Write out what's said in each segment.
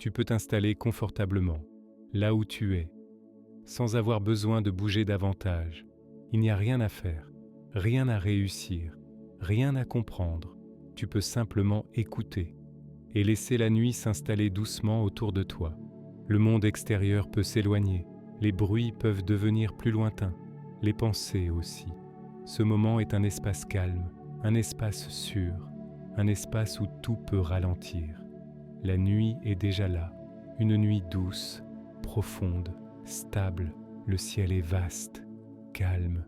Tu peux t'installer confortablement, là où tu es, sans avoir besoin de bouger davantage. Il n'y a rien à faire, rien à réussir, rien à comprendre. Tu peux simplement écouter et laisser la nuit s'installer doucement autour de toi. Le monde extérieur peut s'éloigner, les bruits peuvent devenir plus lointains, les pensées aussi. Ce moment est un espace calme, un espace sûr, un espace où tout peut ralentir. La nuit est déjà là, une nuit douce, profonde, stable. Le ciel est vaste, calme,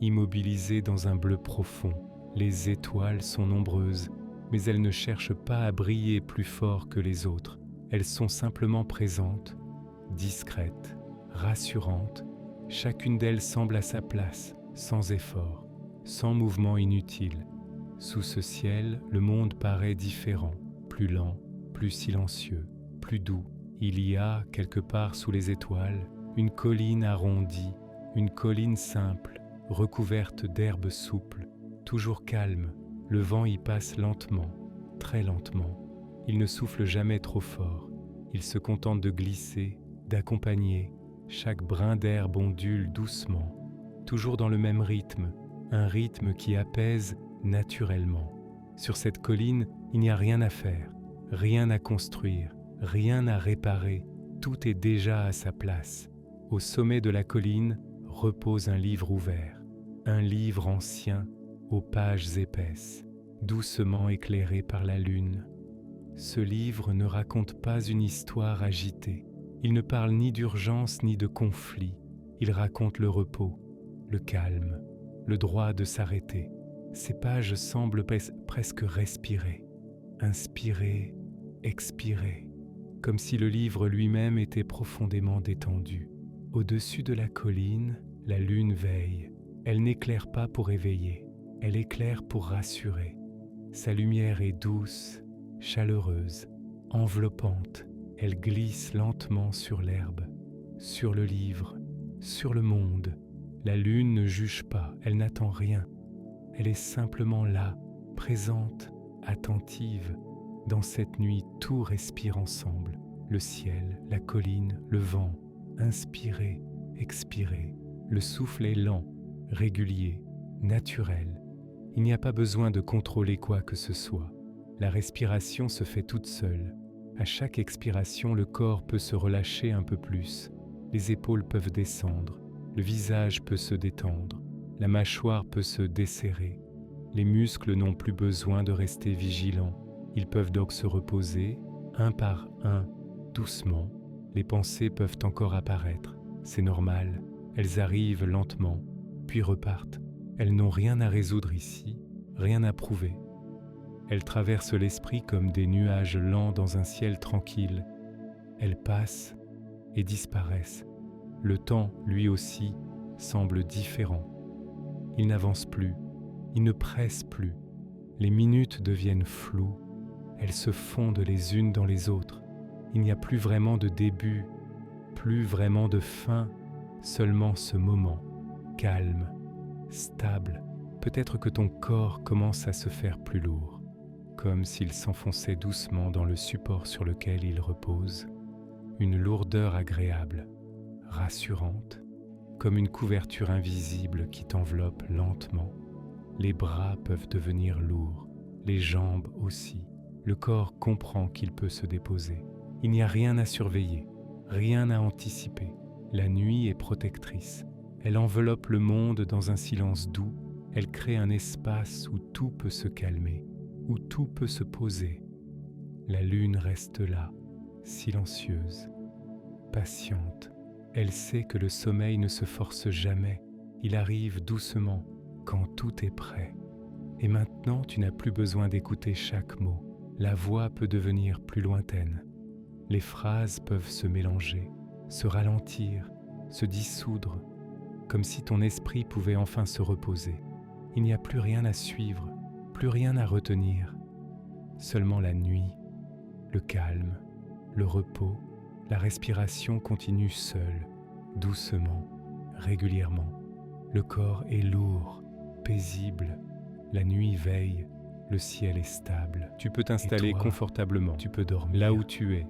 immobilisé dans un bleu profond. Les étoiles sont nombreuses, mais elles ne cherchent pas à briller plus fort que les autres. Elles sont simplement présentes, discrètes, rassurantes. Chacune d'elles semble à sa place, sans effort, sans mouvement inutile. Sous ce ciel, le monde paraît différent, plus lent, plus silencieux, plus doux. Il y a, quelque part sous les étoiles, une colline arrondie, une colline simple, recouverte d'herbes souples, toujours calme. Le vent y passe lentement, très lentement. Il ne souffle jamais trop fort. Il se contente de glisser, d'accompagner. Chaque brin d'herbe ondule doucement, toujours dans le même rythme, un rythme qui apaise naturellement. Sur cette colline, il n'y a rien à faire, rien à construire, rien à réparer. Tout est déjà à sa place. Au sommet de la colline repose un livre ouvert, un livre ancien aux pages épaisses, doucement éclairé par la lune. Ce livre ne raconte pas une histoire agitée. Il ne parle ni d'urgence ni de conflit. Il raconte le repos, le calme, le droit de s'arrêter. Ces pages semblent presque respirer, inspirer, expirer, comme si le livre lui-même était profondément détendu. Au-dessus de la colline, la lune veille. Elle n'éclaire pas pour éveiller, elle éclaire pour rassurer. Sa lumière est douce, chaleureuse, enveloppante. Elle glisse lentement sur l'herbe, sur le livre, sur le monde. La lune ne juge pas, elle n'attend rien. Elle est simplement là, présente, attentive. Dans cette nuit, tout respire ensemble. Le ciel, la colline, le vent. Inspirez, expirez. Le souffle est lent, régulier, naturel. Il n'y a pas besoin de contrôler quoi que ce soit. La respiration se fait toute seule. À chaque expiration, le corps peut se relâcher un peu plus. Les épaules peuvent descendre. Le visage peut se détendre. La mâchoire peut se desserrer. Les muscles n'ont plus besoin de rester vigilants. Ils peuvent donc se reposer, un par un, doucement. Les pensées peuvent encore apparaître. C'est normal. Elles arrivent lentement, puis repartent. Elles n'ont rien à résoudre ici, rien à prouver. Elles traversent l'esprit comme des nuages lents dans un ciel tranquille. Elles passent et disparaissent. Le temps, lui aussi, semble différent. Il n'avance plus, il ne presse plus. Les minutes deviennent floues. Elles se fondent les unes dans les autres. Il n'y a plus vraiment de début, plus vraiment de fin, seulement ce moment, calme, stable. Peut-être que ton corps commence à se faire plus lourd, comme s'il s'enfonçait doucement dans le support sur lequel il repose. Une lourdeur agréable, rassurante, comme une couverture invisible qui t'enveloppe lentement. Les bras peuvent devenir lourds, les jambes aussi. Le corps comprend qu'il peut se déposer. Il n'y a rien à surveiller, rien à anticiper. La nuit est protectrice. Elle enveloppe le monde dans un silence doux. Elle crée un espace où tout peut se calmer, où tout peut se poser. La lune reste là, silencieuse, patiente. Elle sait que le sommeil ne se force jamais. Il arrive doucement, quand tout est prêt. Et maintenant, tu n'as plus besoin d'écouter chaque mot. La voix peut devenir plus lointaine. Les phrases peuvent se mélanger, se ralentir, se dissoudre, comme si ton esprit pouvait enfin se reposer. Il n'y a plus rien à suivre, plus rien à retenir. Seulement la nuit, le calme, le repos, la respiration continue seule, doucement, régulièrement. Le corps est lourd, paisible. La nuit veille, le ciel est stable. Tu peux t'installer confortablement, tu peux dormir là où tu es,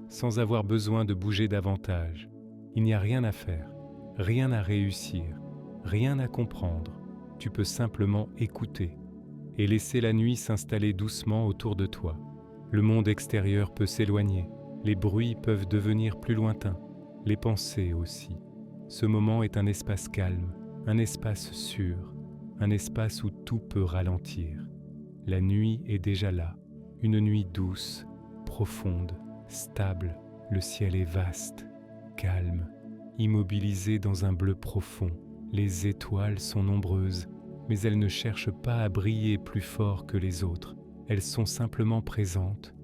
sans avoir besoin de bouger davantage. Il n'y a rien à faire, rien à réussir, rien à comprendre. Tu peux simplement écouter et laisser la nuit s'installer doucement autour de toi. Le monde extérieur peut s'éloigner, les bruits peuvent devenir plus lointains, les pensées aussi. Ce moment est un espace calme, un espace sûr, un espace où tout peut ralentir. La nuit est déjà là, une nuit douce, profonde, stable. Le ciel est vaste, calme, immobilisé dans un bleu profond. Les étoiles sont nombreuses, mais elles ne cherchent pas à briller plus fort que les autres. Elles sont simplement présentes,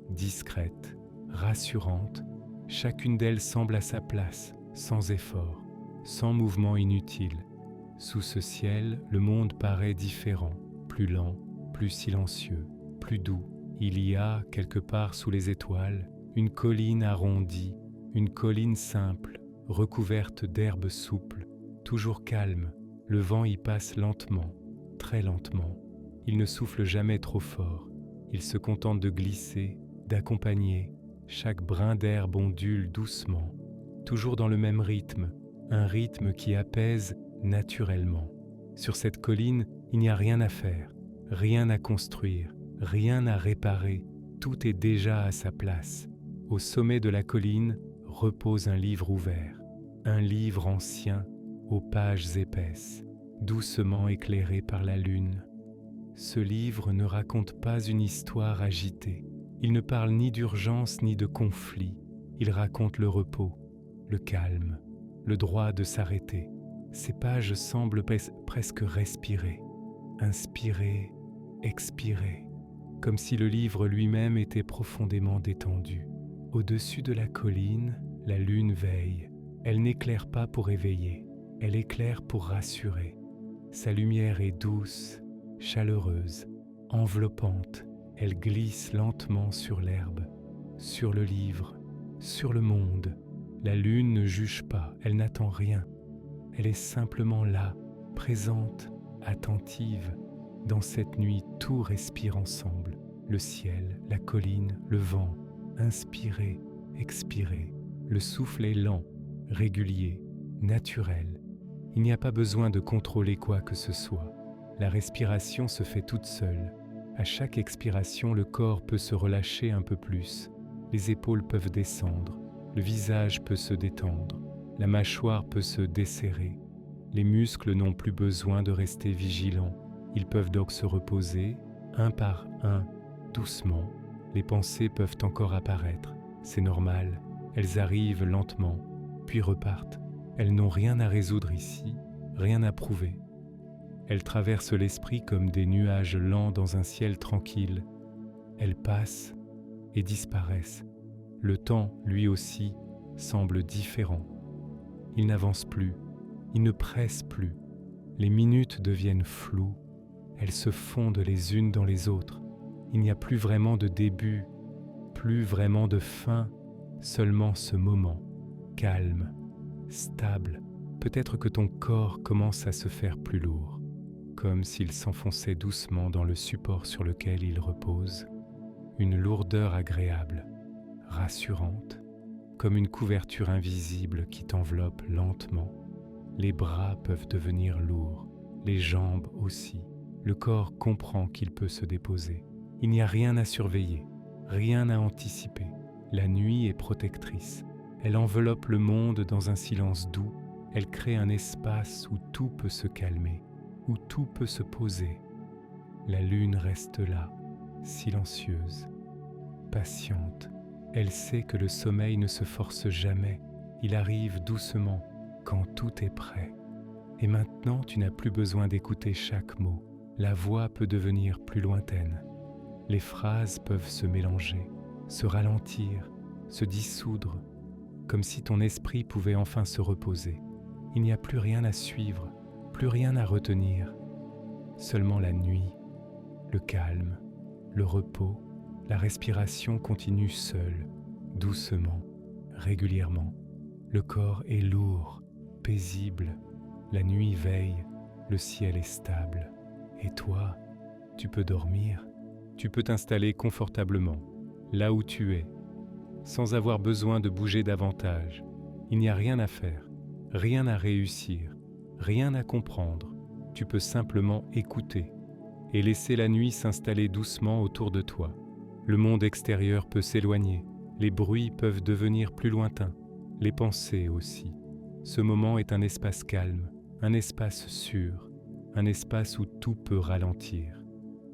discrètes, rassurantes. Chacune d'elles semble à sa place, sans effort, sans mouvement inutile. Sous ce ciel, le monde paraît différent, plus lent, plus silencieux, plus doux. Il y a, quelque part sous les étoiles, une colline arrondie, une colline simple, recouverte d'herbes souples, toujours calme. Le vent y passe lentement, très lentement. Il ne souffle jamais trop fort. Il se contente de glisser, d'accompagner. Chaque brin d'herbe ondule doucement, toujours dans le même rythme, un rythme qui apaise naturellement. Sur cette colline, il n'y a rien à faire, rien à construire, rien à réparer. Tout est déjà à sa place. Au sommet de la colline repose un livre ouvert, un livre ancien aux pages épaisses, doucement éclairé par la lune. Ce livre ne raconte pas une histoire agitée. Il ne parle ni d'urgence ni de conflit. Il raconte le repos, le calme, le droit de s'arrêter. Ces pages semblent presque respirer, inspirer, expirer, comme si le livre lui-même était profondément détendu. Au-dessus de la colline, la lune veille. Elle n'éclaire pas pour éveiller, elle éclaire pour rassurer. Sa lumière est douce, chaleureuse, enveloppante. Elle glisse lentement sur l'herbe, sur le livre, sur le monde. La lune ne juge pas, elle n'attend rien. Elle est simplement là, présente, attentive. Dans cette nuit, tout respire ensemble. Le ciel, la colline, le vent. Inspirez, expirez. Le souffle est lent, régulier, naturel. Il n'y a pas besoin de contrôler quoi que ce soit. La respiration se fait toute seule. À chaque expiration, le corps peut se relâcher un peu plus. Les épaules peuvent descendre. Le visage peut se détendre. La mâchoire peut se desserrer. Les muscles n'ont plus besoin de rester vigilants. Ils peuvent donc se reposer, un par un, doucement. Les pensées peuvent encore apparaître. C'est normal. Elles arrivent lentement, puis repartent. Elles n'ont rien à résoudre ici, rien à prouver. Elles traversent l'esprit comme des nuages lents dans un ciel tranquille. Elles passent et disparaissent. Le temps, lui aussi, semble différent. Il n'avance plus, il ne presse plus. Les minutes deviennent floues. Elles se fondent les unes dans les autres. Il n'y a plus vraiment de début, plus vraiment de fin, seulement ce moment, calme, stable. Peut-être que ton corps commence à se faire plus lourd, comme s'il s'enfonçait doucement dans le support sur lequel il repose. Une lourdeur agréable, rassurante, comme une couverture invisible qui t'enveloppe lentement. Les bras peuvent devenir lourds, les jambes aussi. Le corps comprend qu'il peut se déposer. Il n'y a rien à surveiller, rien à anticiper. La nuit est protectrice. Elle enveloppe le monde dans un silence doux. Elle crée un espace où tout peut se calmer, où tout peut se poser. La lune reste là, silencieuse, patiente. Elle sait que le sommeil ne se force jamais. Il arrive doucement, quand tout est prêt. Et maintenant, tu n'as plus besoin d'écouter chaque mot. La voix peut devenir plus lointaine. Les phrases peuvent se mélanger, se ralentir, se dissoudre, comme si ton esprit pouvait enfin se reposer. Il n'y a plus rien à suivre, plus rien à retenir. Seulement la nuit, le calme, le repos, la respiration continue seule, doucement, régulièrement. Le corps est lourd, paisible. La nuit veille, le ciel est stable. Et toi, tu peux dormir. Tu peux t'installer confortablement, là où tu es, sans avoir besoin de bouger davantage. Il n'y a rien à faire, rien à réussir, rien à comprendre. Tu peux simplement écouter et laisser la nuit s'installer doucement autour de toi. Le monde extérieur peut s'éloigner, les bruits peuvent devenir plus lointains, les pensées aussi. Ce moment est un espace calme, un espace sûr, un espace où tout peut ralentir.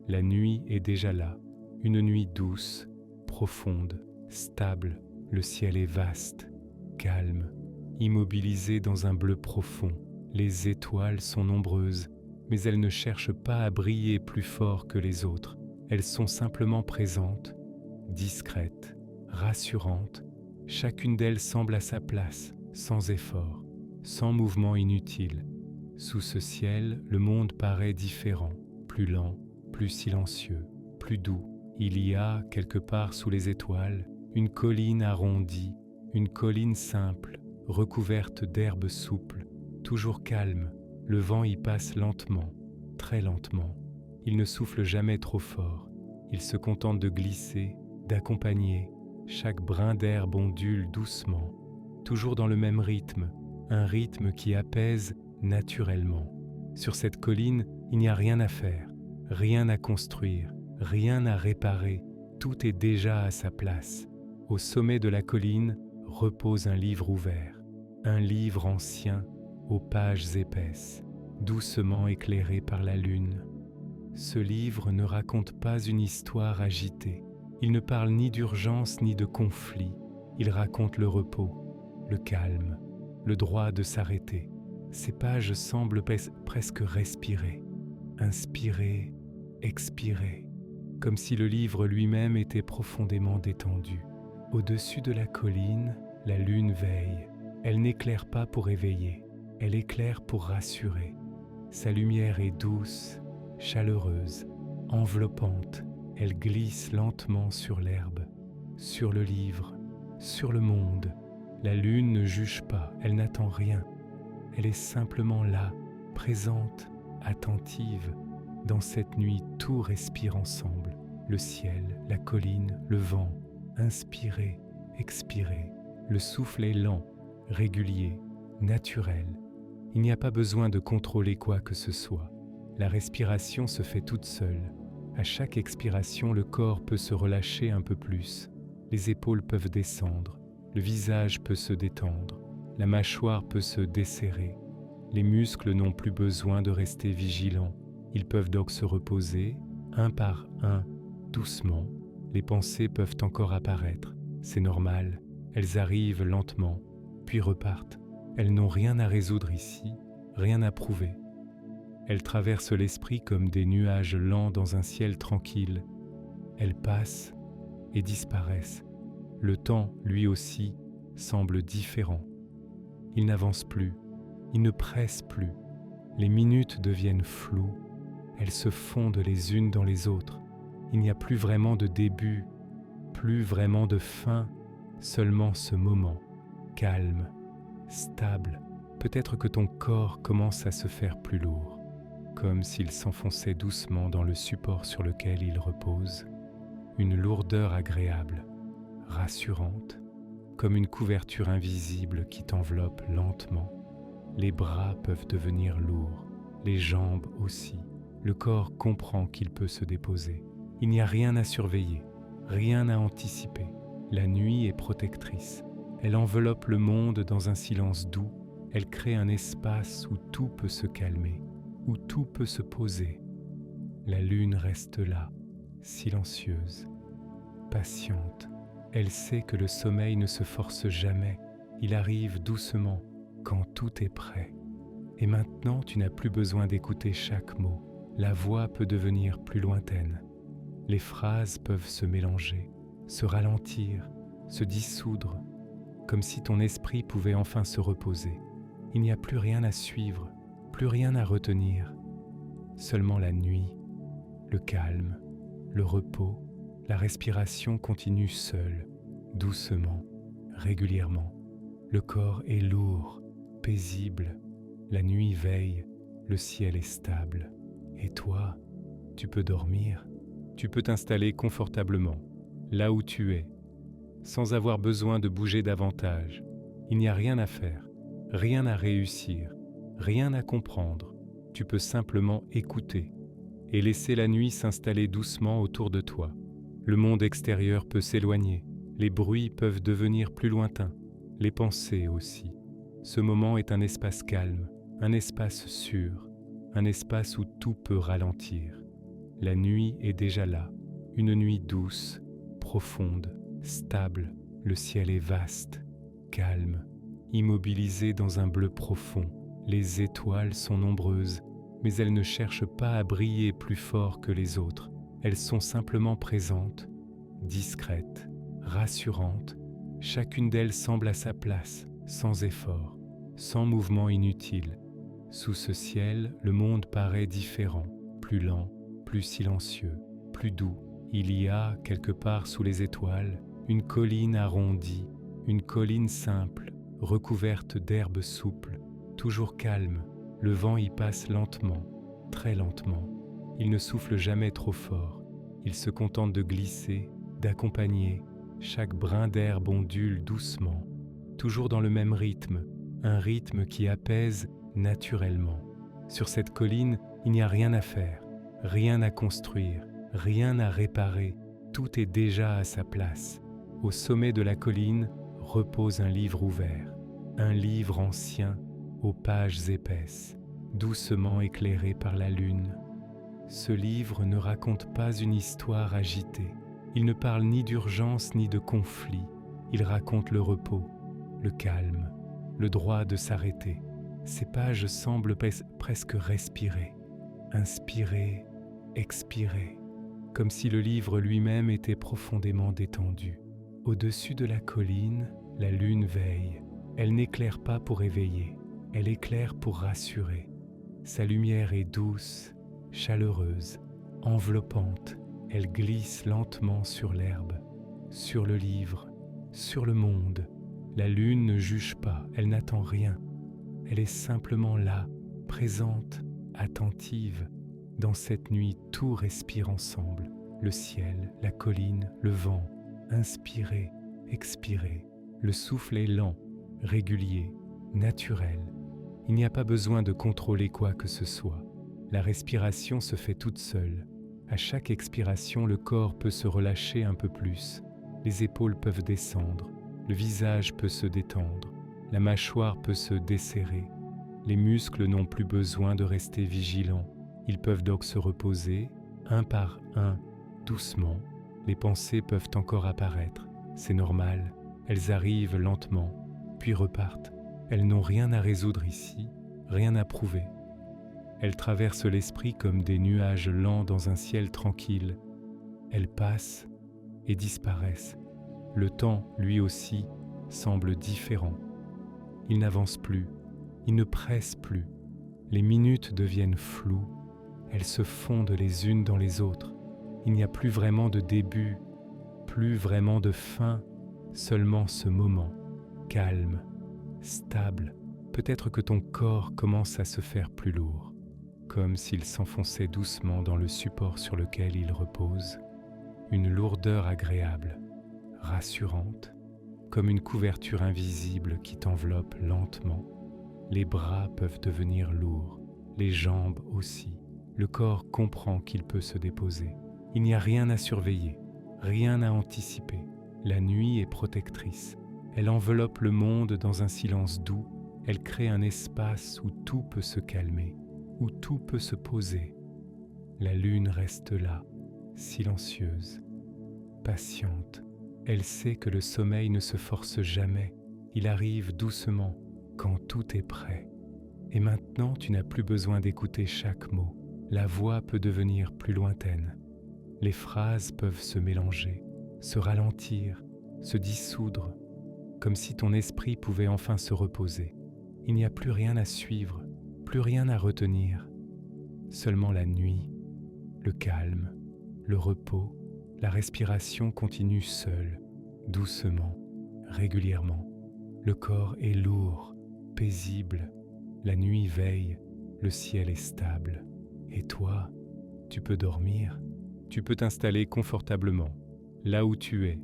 La nuit est déjà là, une nuit douce, profonde, stable. Le ciel est vaste, calme, immobilisé dans un bleu profond. Les étoiles sont nombreuses, mais elles ne cherchent pas à briller plus fort que les autres. Elles sont simplement présentes, discrètes, rassurantes. Chacune d'elles semble à sa place, sans effort, sans mouvement inutile. Sous ce ciel, le monde paraît différent, plus lent, plus silencieux, plus doux. Il y a, quelque part sous les étoiles, une colline arrondie, une colline simple, recouverte d'herbes souples, toujours calme. Le vent y passe lentement, très lentement. Il ne souffle jamais trop fort. Il se contente de glisser, d'accompagner. Chaque brin d'herbe ondule doucement, toujours dans le même rythme, un rythme qui apaise naturellement. Sur cette colline, il n'y a rien à faire, rien à construire, rien à réparer. Tout est déjà à sa place. Au sommet de la colline repose un livre ouvert, un livre ancien aux pages épaisses, doucement éclairé par la lune. Ce livre ne raconte pas une histoire agitée. Il ne parle ni d'urgence ni de conflit. Il raconte le repos, le calme, le droit de s'arrêter. Ces pages semblent presque respirer, inspirer, expirer, comme si le livre lui-même était profondément détendu. Au-dessus de la colline, la lune veille. Elle n'éclaire pas pour éveiller, elle éclaire pour rassurer. Sa lumière est douce, chaleureuse, enveloppante. Elle glisse lentement sur l'herbe, sur le livre, sur le monde. La lune ne juge pas, elle n'attend rien. Elle est simplement là, présente, attentive. Dans cette nuit, tout respire ensemble. Le ciel, la colline, le vent. Inspirez, expirez. Le souffle est lent, régulier, naturel. Il n'y a pas besoin de contrôler quoi que ce soit. La respiration se fait toute seule. À chaque expiration, le corps peut se relâcher un peu plus. Les épaules peuvent descendre. Le visage peut se détendre. La mâchoire peut se desserrer. Les muscles n'ont plus besoin de rester vigilants. Ils peuvent donc se reposer, un par un, doucement. Les pensées peuvent encore apparaître. C'est normal. Elles arrivent lentement, puis repartent. Elles n'ont rien à résoudre ici, rien à prouver. Elles traversent l'esprit comme des nuages lents dans un ciel tranquille. Elles passent et disparaissent. Le temps, lui aussi, semble différent. Il n'avance plus, il ne presse plus. Les minutes deviennent floues. Elles se fondent les unes dans les autres. Il n'y a plus vraiment de début, plus vraiment de fin, seulement ce moment, calme, stable. Peut-être que ton corps commence à se faire plus lourd, comme s'il s'enfonçait doucement dans le support sur lequel il repose. Une lourdeur agréable, rassurante, comme une couverture invisible qui t'enveloppe lentement. Les bras peuvent devenir lourds, les jambes aussi. Le corps comprend qu'il peut se déposer. Il n'y a rien à surveiller, rien à anticiper. La nuit est protectrice. Elle enveloppe le monde dans un silence doux. Elle crée un espace où tout peut se calmer, où tout peut se poser. La lune reste là, silencieuse, patiente. Elle sait que le sommeil ne se force jamais. Il arrive doucement, quand tout est prêt. Et maintenant, tu n'as plus besoin d'écouter chaque mot. La voix peut devenir plus lointaine. Les phrases peuvent se mélanger, se ralentir, se dissoudre, comme si ton esprit pouvait enfin se reposer. Il n'y a plus rien à suivre, plus rien à retenir. Seulement la nuit, le calme, le repos, la respiration continue seule, doucement, régulièrement. Le corps est lourd, paisible. La nuit veille, le ciel est stable. Et toi, tu peux dormir. Tu peux t'installer confortablement, là où tu es. sans avoir besoin de bouger davantage. Il n'y a rien à faire, rien à réussir, rien à comprendre. Tu peux simplement écouter et laisser la nuit s'installer doucement autour de toi. Le monde extérieur peut s'éloigner, les bruits peuvent devenir plus lointains, les pensées aussi. Ce moment est un espace calme, un espace sûr, un espace où tout peut ralentir. La nuit est déjà là, une nuit douce, profonde, stable. Le ciel est vaste, calme, immobilisé dans un bleu profond. Les étoiles sont nombreuses, mais elles ne cherchent pas à briller plus fort que les autres. Elles sont simplement présentes, discrètes, rassurantes. Chacune d'elles semble à sa place, sans effort, sans mouvement inutile. Sous ce ciel, le monde paraît différent, plus lent, plus silencieux, plus doux. Il y a, quelque part sous les étoiles, une colline arrondie, une colline simple, recouverte d'herbes souples, toujours calme. Le vent y passe lentement, très lentement. Il ne souffle jamais trop fort. Il se contente de glisser, d'accompagner. Chaque brin d'herbe ondule doucement, toujours dans le même rythme, un rythme qui apaise naturellement. Sur cette colline, il n'y a rien à faire, rien à construire, rien à réparer. Tout est déjà à sa place. Au sommet de la colline repose un livre ouvert, un livre ancien aux pages épaisses, doucement éclairé par la lune. Ce livre ne raconte pas une histoire agitée. Il ne parle ni d'urgence ni de conflit. Il raconte le repos, le calme, le droit de s'arrêter. Ces pages semblent presque respirer, inspirer, expirer, comme si le livre lui-même était profondément détendu. Au-dessus de la colline, la lune veille. Elle n'éclaire pas pour éveiller, elle éclaire pour rassurer. Sa lumière est douce, chaleureuse, enveloppante. Elle glisse lentement sur l'herbe, sur le livre, sur le monde. La lune ne juge pas, elle n'attend rien. Elle est simplement là, présente, attentive. Dans cette nuit, tout respire ensemble. Le ciel, la colline, le vent. Inspirez, expirez. Le souffle est lent, régulier, naturel. Il n'y a pas besoin de contrôler quoi que ce soit. La respiration se fait toute seule. À chaque expiration, le corps peut se relâcher un peu plus. Les épaules peuvent descendre. Le visage peut se détendre. La mâchoire peut se desserrer. Les muscles n'ont plus besoin de rester vigilants. Ils peuvent donc se reposer, un par un, doucement. Les pensées peuvent encore apparaître. C'est normal. Elles arrivent lentement, puis repartent. Elles n'ont rien à résoudre ici, rien à prouver. Elles traversent l'esprit comme des nuages lents dans un ciel tranquille. Elles passent et disparaissent. Le temps, lui aussi, semble différent. Il n'avance plus, il ne presse plus. Les minutes deviennent floues. Elles se fondent les unes dans les autres. Il n'y a plus vraiment de début, plus vraiment de fin, seulement ce moment, calme, stable. Peut-être que ton corps commence à se faire plus lourd, comme s'il s'enfonçait doucement dans le support sur lequel il repose. Une lourdeur agréable, rassurante, comme une couverture invisible qui t'enveloppe lentement. Les bras peuvent devenir lourds, les jambes aussi. Le corps comprend qu'il peut se déposer. Il n'y a rien à surveiller, rien à anticiper. La nuit est protectrice. Elle enveloppe le monde dans un silence doux. Elle crée un espace où tout peut se calmer, où tout peut se poser. La lune reste là, silencieuse, patiente. Elle sait que le sommeil ne se force jamais. Il arrive doucement, quand tout est prêt. Et maintenant, tu n'as plus besoin d'écouter chaque mot. La voix peut devenir plus lointaine. Les phrases peuvent se mélanger, se ralentir, se dissoudre, comme si ton esprit pouvait enfin se reposer. Il n'y a plus rien à suivre, plus rien à retenir. Seulement la nuit, le calme, le repos, la respiration continue seule, doucement, régulièrement. Le corps est lourd, paisible. La nuit veille, le ciel est stable. Et toi, tu peux dormir, tu peux t'installer confortablement, là où tu es.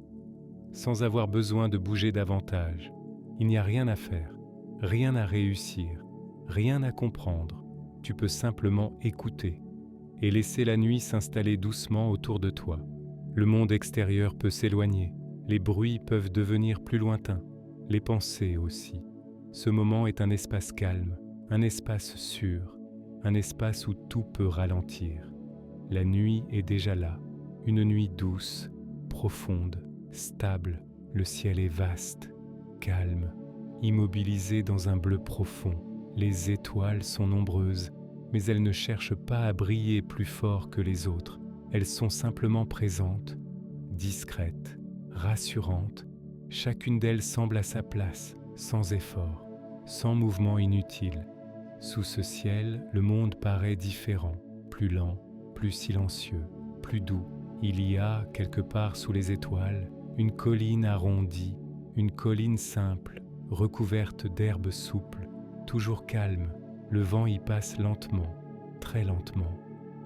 sans avoir besoin de bouger davantage. Il n'y a rien à faire, rien à réussir, rien à comprendre. Tu peux simplement écouter et laisser la nuit s'installer doucement autour de toi. Le monde extérieur peut s'éloigner, les bruits peuvent devenir plus lointains, les pensées aussi. Ce moment est un espace calme, un espace sûr, un espace où tout peut ralentir. La nuit est déjà là, une nuit douce, profonde, stable. Le ciel est vaste, calme, immobilisé dans un bleu profond. Les étoiles sont nombreuses, mais elles ne cherchent pas à briller plus fort que les autres. Elles sont simplement présentes, discrètes, rassurantes. Chacune d'elles semble à sa place, sans effort, sans mouvement inutile. Sous ce ciel, le monde paraît différent, plus lent, plus silencieux, plus doux. Il y a, quelque part sous les étoiles, une colline arrondie, une colline simple, recouverte d'herbes souples, toujours calme. Le vent y passe lentement, très lentement.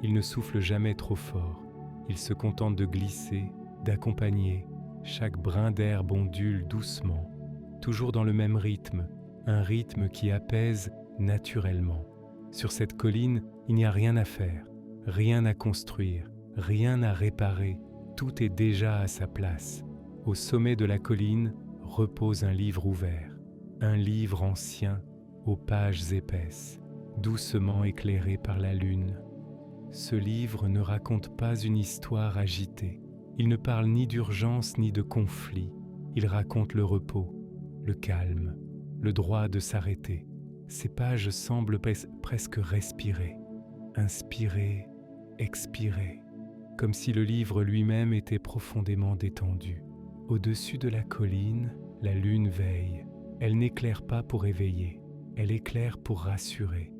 Il ne souffle jamais trop fort. Il se contente de glisser, d'accompagner. Chaque brin d'herbe ondule doucement, toujours dans le même rythme, un rythme qui apaise naturellement. Sur cette colline, il n'y a rien à faire, rien à construire, rien à réparer. Tout est déjà à sa place. Au sommet de la colline repose un livre ouvert, un livre ancien aux pages épaisses, doucement éclairé par la lune. Ce livre ne raconte pas une histoire agitée. Il ne parle ni d'urgence ni de conflit. Il raconte le repos, le calme, le droit de s'arrêter. Ces pages semblent presque respirer, inspirer, expirer, comme si le livre lui-même était profondément détendu. Au-dessus de la colline, la lune veille. Elle n'éclaire pas pour éveiller, elle éclaire pour rassurer.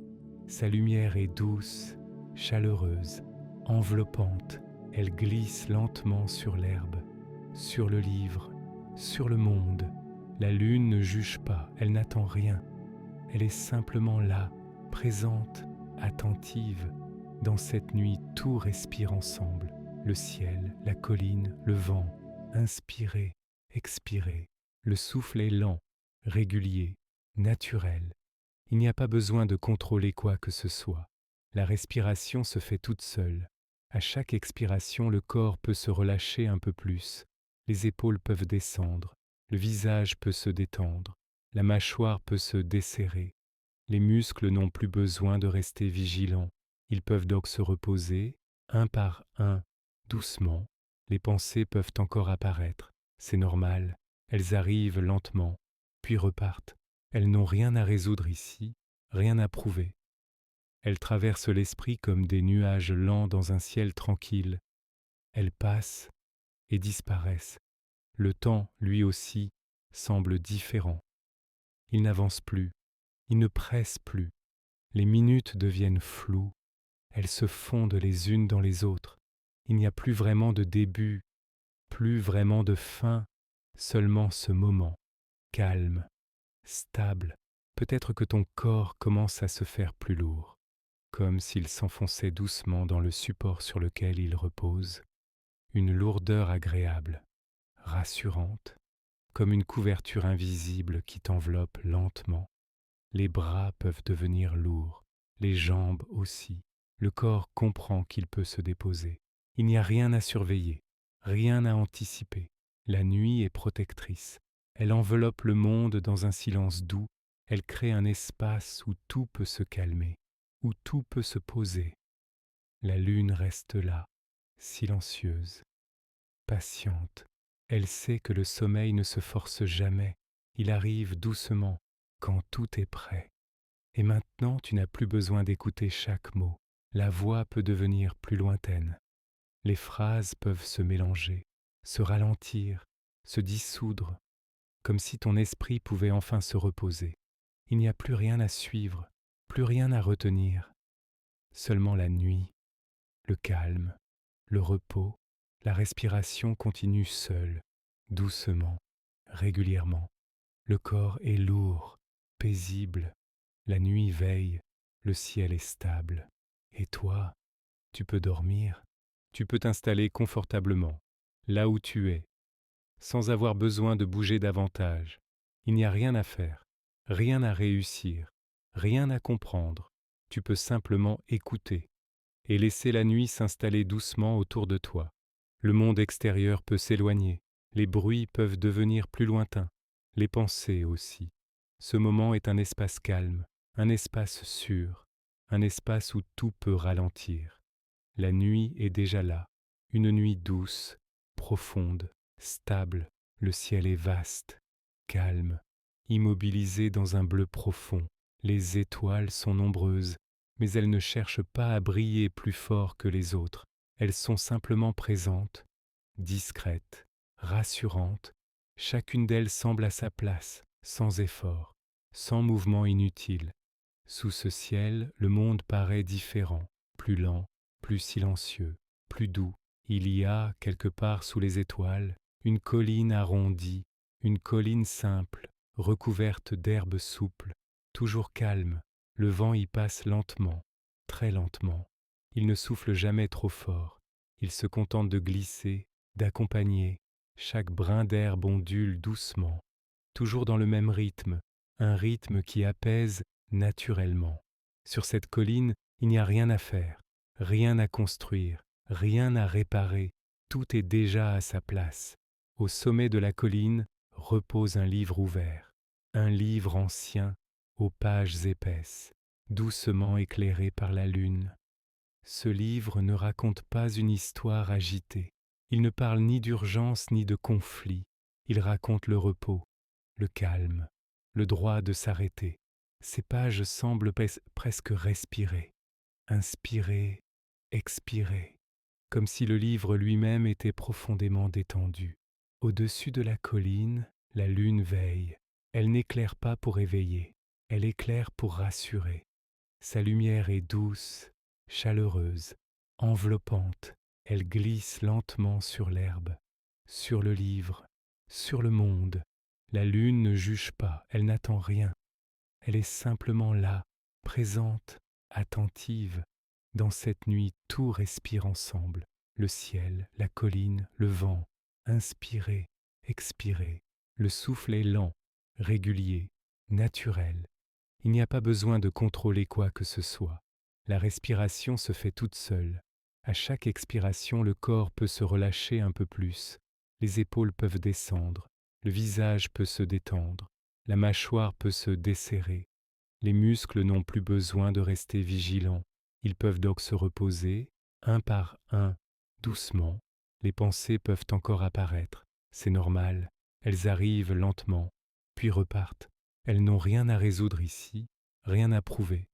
Sa lumière est douce, chaleureuse, enveloppante. Elle glisse lentement sur l'herbe, sur le livre, sur le monde. La lune ne juge pas, elle n'attend rien. Elle est simplement là, présente, attentive. Dans cette nuit, tout respire ensemble. Le ciel, la colline, le vent. Inspirez, expirez. Le souffle est lent, régulier, naturel. Il n'y a pas besoin de contrôler quoi que ce soit. La respiration se fait toute seule. À chaque expiration, le corps peut se relâcher un peu plus. Les épaules peuvent descendre. Le visage peut se détendre. La mâchoire peut se desserrer. Les muscles n'ont plus besoin de rester vigilants. Ils peuvent donc se reposer, un par un, doucement. Les pensées peuvent encore apparaître. C'est normal. Elles arrivent lentement, puis repartent. Elles n'ont rien à résoudre ici, rien à prouver. Elles traversent l'esprit comme des nuages lents dans un ciel tranquille. Elles passent et disparaissent. Le temps, lui aussi, semble différent. Il n'avance plus, il ne presse plus. Les minutes deviennent floues. Elles se fondent les unes dans les autres. Il n'y a plus vraiment de début, plus vraiment de fin, seulement ce moment, calme, stable. Peut-être que ton corps commence à se faire plus lourd, comme s'il s'enfonçait doucement dans le support sur lequel il repose. Une lourdeur agréable, rassurante, comme une couverture invisible qui t'enveloppe lentement. Les bras peuvent devenir lourds, les jambes aussi. Le corps comprend qu'il peut se déposer. Il n'y a rien à surveiller, rien à anticiper. La nuit est protectrice. Elle enveloppe le monde dans un silence doux. Elle crée un espace où tout peut se calmer, où tout peut se poser. La lune reste là, silencieuse, patiente. Elle sait que le sommeil ne se force jamais. Il arrive doucement, quand tout est prêt. Et maintenant, tu n'as plus besoin d'écouter chaque mot. La voix peut devenir plus lointaine. Les phrases peuvent se mélanger, se ralentir, se dissoudre, comme si ton esprit pouvait enfin se reposer. Il n'y a plus rien à suivre, plus rien à retenir. Seulement la nuit, le calme, le repos, la respiration continue seule, doucement, régulièrement. Le corps est lourd, paisible. La nuit veille, le ciel est stable. Et toi, tu peux dormir, tu peux t'installer confortablement, là où tu es, sans avoir besoin de bouger davantage. Il n'y a rien à faire, rien à réussir, rien à comprendre. Tu peux simplement écouter et laisser la nuit s'installer doucement autour de toi. Le monde extérieur peut s'éloigner, les bruits peuvent devenir plus lointains, les pensées aussi. Ce moment est un espace calme, un espace sûr, un espace où tout peut ralentir. La nuit est déjà là, une nuit douce, profonde, stable, le ciel est vaste, calme, immobilisé dans un bleu profond. Les étoiles sont nombreuses, mais elles ne cherchent pas à briller plus fort que les autres. Elles sont simplement présentes, discrètes, rassurantes. Chacune d'elles semble à sa place, sans effort, sans mouvement inutile. Sous ce ciel, le monde paraît différent, plus lent, plus silencieux, plus doux. Il y a, quelque part sous les étoiles, une colline arrondie, une colline simple, recouverte d'herbes souples, toujours calme. Le vent y passe lentement, très lentement. Il ne souffle jamais trop fort. Il se contente de glisser, d'accompagner. Chaque brin d'herbe ondule doucement, toujours dans le même rythme, un rythme qui apaise naturellement. Sur cette colline, il n'y a rien à faire, rien à construire, rien à réparer, tout est déjà à sa place. Au sommet de la colline repose un livre ouvert, un livre ancien, aux pages épaisses, doucement éclairé par la lune. Ce livre ne raconte pas une histoire agitée, il ne parle ni d'urgence ni de conflit, il raconte le repos, le calme, le droit de s'arrêter. Ces pages semblent presque respirer, inspirer, expirer, comme si le livre lui-même était profondément détendu. Au-dessus de la colline, la lune veille. Elle n'éclaire pas pour éveiller, elle éclaire pour rassurer. Sa lumière est douce, chaleureuse, enveloppante. Elle glisse lentement sur l'herbe, sur le livre, sur le monde. La lune ne juge pas, elle n'attend rien. Elle est simplement là, présente, attentive. Dans cette nuit, tout respire ensemble. Le ciel, la colline, le vent. Inspirez, expirez. Le souffle est lent, régulier, naturel. Il n'y a pas besoin de contrôler quoi que ce soit. La respiration se fait toute seule. À chaque expiration, le corps peut se relâcher un peu plus. Les épaules peuvent descendre. Le visage peut se détendre. La mâchoire peut se desserrer. Les muscles n'ont plus besoin de rester vigilants. Ils peuvent donc se reposer, un par un, doucement. Les pensées peuvent encore apparaître. C'est normal. Elles arrivent lentement, puis repartent. Elles n'ont rien à résoudre ici, rien à prouver.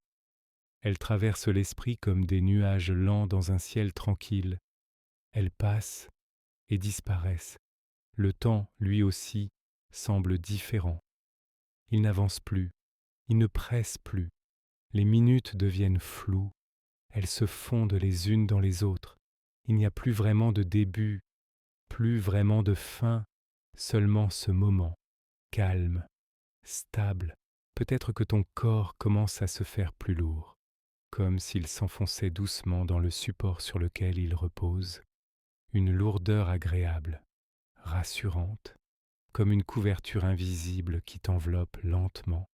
Elles traversent l'esprit comme des nuages lents dans un ciel tranquille. Elles passent et disparaissent. Le temps, lui aussi, semble différent. Il n'avance plus, il ne presse plus. Les minutes deviennent floues, elles se fondent les unes dans les autres. Il n'y a plus vraiment de début, plus vraiment de fin, seulement ce moment, calme, stable. Peut-être que ton corps commence à se faire plus lourd, comme s'il s'enfonçait doucement dans le support sur lequel il repose. Une lourdeur agréable, rassurante, comme une couverture invisible qui t'enveloppe lentement.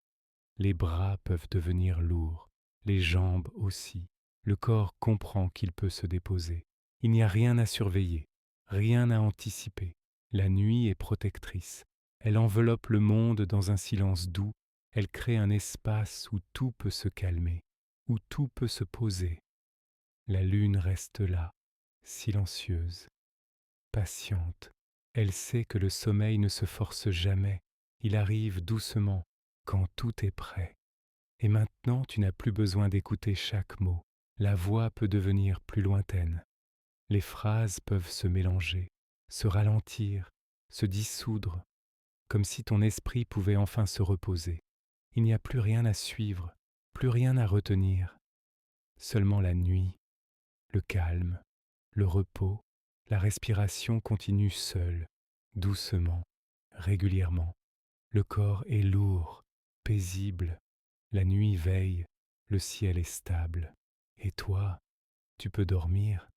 Les bras peuvent devenir lourds, les jambes aussi. Le corps comprend qu'il peut se déposer. Il n'y a rien à surveiller, rien à anticiper. La nuit est protectrice. Elle enveloppe le monde dans un silence doux. Elle crée un espace où tout peut se calmer, où tout peut se poser. La lune reste là, silencieuse, patiente. Elle sait que le sommeil ne se force jamais. Il arrive doucement, quand tout est prêt. Et maintenant, tu n'as plus besoin d'écouter chaque mot. La voix peut devenir plus lointaine. Les phrases peuvent se mélanger, se ralentir, se dissoudre, comme si ton esprit pouvait enfin se reposer. Il n'y a plus rien à suivre, plus rien à retenir. Seulement la nuit, le calme, le repos, la respiration continue seule, doucement, régulièrement. Le corps est lourd, paisible. La nuit veille, le ciel est stable. Et toi, tu peux dormir.